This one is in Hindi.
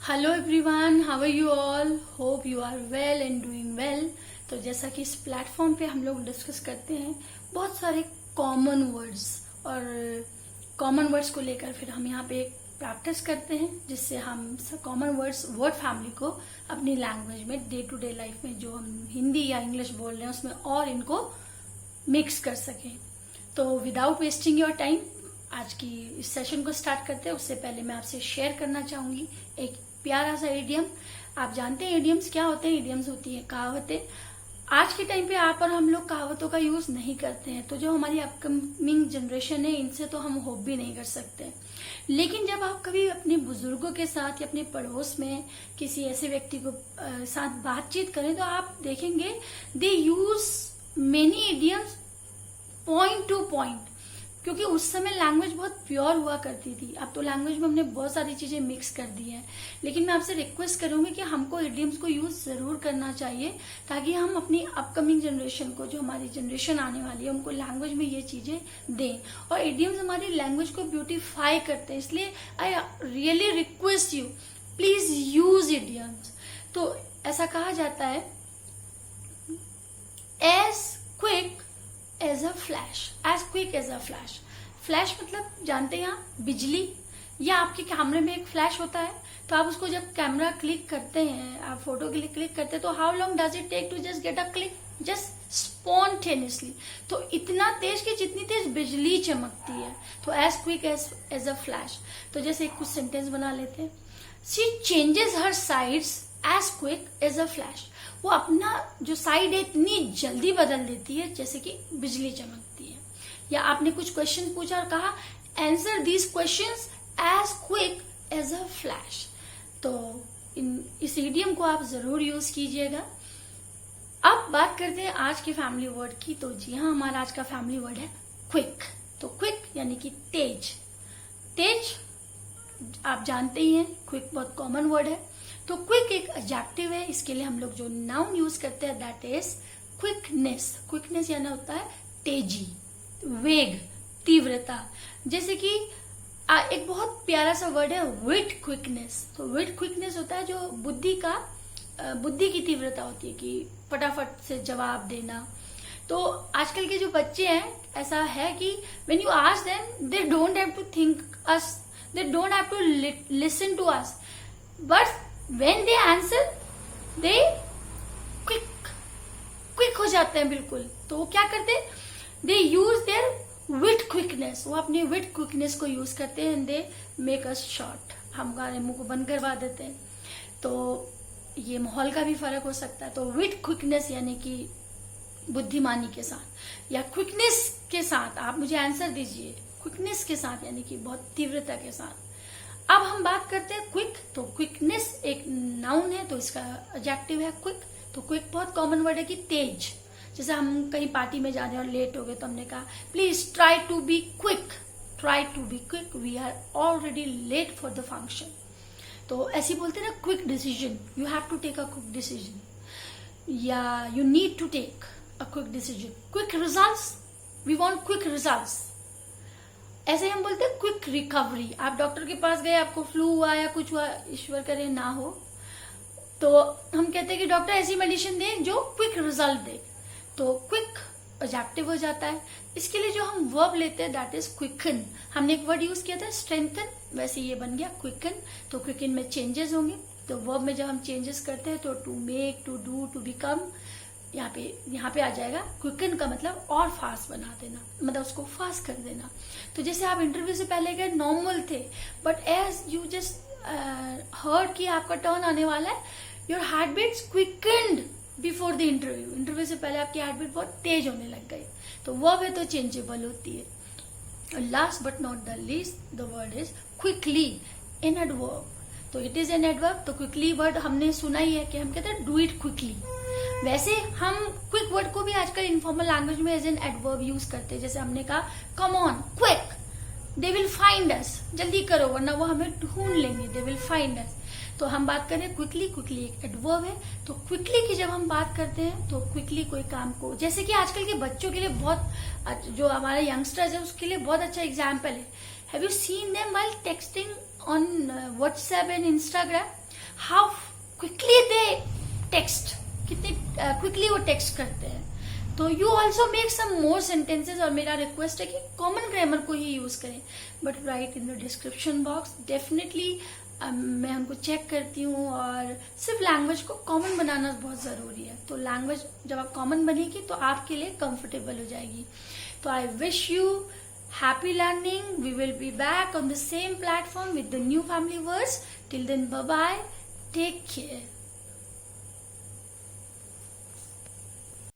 Hello everyone, how are you all? Hope you are well and doing well. तो जैसा कि इस प्लेटफॉर्म पे हम लोग डिस्कस करते हैं बहुत सारे कॉमन वर्ड्स, और कॉमन वर्ड्स को लेकर फिर हम यहाँ पे प्रैक्टिस करते हैं, जिससे हम कॉमन वर्ड्स वर्ड फैमिली को अपनी लैंग्वेज में डे टू डे लाइफ में जो हम हिंदी या इंग्लिश बोल रहे हैं उसमें और इनको मिक्स कर सकें। तो विदाउट वेस्टिंग योर टाइम आज की इस सेशन को स्टार्ट करते हैं। उससे पहले मैं आपसे शेयर करना चाहूंगी एक प्यारा सा इडियम। आप जानते हैं इडियम्स क्या होते हैं? इडियम्स होती है कहावतें। आज के टाइम पे आप और हम लोग कहावतों का यूज नहीं करते हैं, तो जो हमारी अपकमिंग जनरेशन है इनसे तो हम होप भी नहीं कर सकते। लेकिन जब आप कभी अपने बुजुर्गों के साथ या अपने पड़ोस में किसी ऐसे व्यक्ति को साथ बातचीत करें तो आप देखेंगे they use many idioms point to point, क्योंकि उस समय लैंग्वेज बहुत प्योर हुआ करती थी। अब तो लैंग्वेज में हमने बहुत सारी चीजें मिक्स कर दी है, लेकिन मैं आपसे रिक्वेस्ट करूंगी कि हमको इडियम्स को यूज जरूर करना चाहिए, ताकि हम अपनी अपकमिंग जनरेशन को, जो हमारी जनरेशन आने वाली है, उनको लैंग्वेज में ये चीजें दें। और इडियम्स हमारी लैंग्वेज को ब्यूटीफाई करते हैं, इसलिए I really request you please use idioms. तो ऐसा कहा जाता है as quick as a flash, as quick as a flash. Flash मतलब जानते हैं आप, बिजली, या आपके कैमरे में एक फ्लैश होता है, तो आप उसको जब कैमरा क्लिक करते हैं, आप फोटो के लिए क्लिक करते हैं, तो how long does it take to just get a click? Just spontaneously. तो इतना तेज कि जितनी तेज बिजली चमकती है, तो as quick as a flash. तो जैसे कुछ सेंटेंस बना लेते हैं, she changes her sides as quick as a flash. वो अपना जो साइड है इतनी जल्दी बदल देती है जैसे कि बिजली चमकती है। या आपने कुछ क्वेश्चन पूछा और कहा answer these questions as quick as a flash. तो इस इडियम को आप जरूर यूज कीजिएगा। अब बात करते हैं आज के फैमिली वर्ड की। तो जी हाँ, हमारा आज का फैमिली वर्ड है क्विक। तो क्विक यानी कि तेज। तेज आप जानते ही हैं, क्विक बहुत कॉमन वर्ड है। तो क्विक एक एडजेक्टिव है, इसके लिए हम लोग जो नाउन यूज करते हैं दैट इज क्विकनेस। क्विकनेस यानी होता है तेजी, वेग, तीव्रता। जैसे कि एक बहुत प्यारा सा वर्ड है विट क्विकनेस। तो विट क्विकनेस होता है जो बुद्धि की तीव्रता होती है, कि फटाफट से जवाब देना। तो आजकल के जो बच्चे हैं, ऐसा है कि when you ask them they don't have to think us, they don't have to listen to us, but when they answer they quick हो जाते हैं बिल्कुल। तो वो क्या करते हैं? they use their wit quickness। वो अपने wit quickness को यूज करते हैं and they make us short। हमारे मुंह को बंद करवा देते हैं। तो ये माहौल का भी फर्क हो सकता है। तो wit quickness यानी कि बुद्धिमानी के साथ या क्विकनेस के साथ आप मुझे आंसर दीजिए, क्विकनेस के साथ यानी कि बहुत तीव्रता के साथ। अब हम बात करते हैं क्विक। तो क्विकनेस एक नाउन है, तो इसका एडजेक्टिव है क्विक। तो क्विक बहुत कॉमन वर्ड है कि तेज। जैसे हम कहीं पार्टी में जा रहे हैं और लेट हो गए, तो हमने कहा please try to be quick, try to be quick, we are already late for the function. तो ऐसे बोलते हैं ना, quick decision, you have to take a quick decision, या you need to take a quick decision. Quick results, we want quick results. ऐसे हम बोलते हैं क्विक रिकवरी। आप डॉक्टर के पास गए, आपको फ्लू हुआ या कुछ हुआ, ईश्वर करे ना हो, तो हम कहते हैं कि डॉक्टर ऐसी मेडिसिन दे जो क्विक रिजल्ट दे। तो क्विक एडजेक्टिव हो जाता है। इसके लिए जो हम वर्ब लेते हैं दैट इज क्विकन। हमने एक वर्ड यूज किया था स्ट्रेंथन, वैसे ये बन गया क्विकन। तो क्विकन में चेंजेस होंगे। तो वर्ब में जब हम चेंजेस करते हैं तो to make, to do, to become, यहाँ पे आ जाएगा। क्विकन का मतलब और फास्ट बना देना, मतलब उसको फास्ट कर देना। तो जैसे आप इंटरव्यू से पहले गए, नॉर्मल थे, but as you just heard कि आपका टर्न आने वाला है, your heart beats quickened before the interview. Interview से पहले आपकी हार्ट बीट बहुत तेज होने लग गई। तो वर्ब है तो चेंजेबल होती है। Last but not the least the word is quickly, in adverb. तो इट इज एन एडवर्ब। तो क्विकली वर्ड हमने सुना ही है कि हम कहते हैं डू इट क्विकली। वैसे हम क्विक वर्ड को भी आजकल इनफॉर्मल लैंग्वेज में एज एन एडवर्ब यूज करते हैं। जैसे हमने कहा come on quick, they will find us, जल्दी करो वरना वो हमें ढूंढ लेंगे, दे विल फाइंड अस। तो हम बात करें क्विकली, क्विकली एक एडवर्ब है। तो क्विकली की जब हम बात करते हैं तो क्विकली कोई काम को, जैसे कि आजकल के बच्चों के लिए बहुत, जो हमारे यंगस्टर्स है उसके लिए बहुत अच्छा एग्जाम्पल है। Have you seen them while texting on WhatsApp and Instagram, how quickly they text, कितने क्विकली वो टेक्स्ट करते हैं. तो you also make some more sentences, और मेरा रिक्वेस्ट है कि कॉमन ग्रामर को ही यूज करें, but write in the description box. Definitely मैं उनको चेक करती हूँ, और सिर्फ लैंग्वेज को कॉमन बनाना बहुत ज़रूरी है. तो लैंग्वेज जब आप कॉमन बनेगी तो आपके लिए कंफर्टेबल हो जाएगी. तो I wish you happy learning. We will be back on the same platform with the new family words. Till then, bye bye. Take care.